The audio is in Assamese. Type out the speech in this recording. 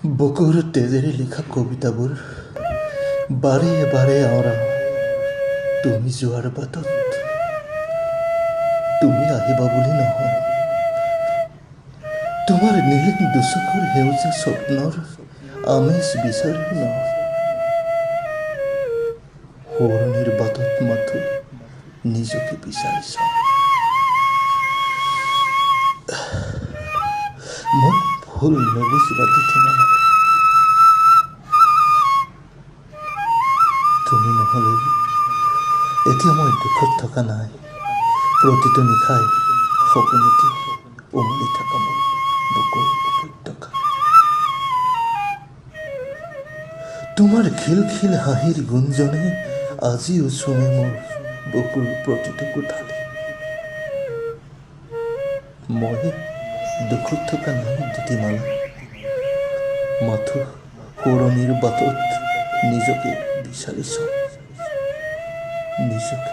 বুকুৰ তেজেৰে লিখা কবিতাবোৰ বাৰে বাৰে আওৰাও তুমি যোৱাৰ বাটত। তুমি আহিবা বুলি নহয়, তোমাৰ নীলিম দুচকুৰ সেউজীয়া স্বপ্নৰ আমেজ বিচাৰিও নহয়। সোঁৱৰণিৰ বাটত মাথো নিজকে বিচাৰি চাওঁ। মোক ভুল নুবুজিবা তিথিমালা, তুমি নহ'লে এতিয়া মই দুখত থকা নাই। প্ৰতিটো নিশাই সপোনতে উমলি থকা মোৰ বুকুৰ উপত্যকা। তোমাৰ খিলখিল হাঁহিৰ গুঞ্জনে আজিও চুমে মোৰ বুকুৰ প্ৰতিটো কোঠালি। মই দুখত থকা নাই তিথিমালা, মাথো সোঁৱৰণিৰ বাটত নিজকে বিচাৰি চাওঁ, নিজকে।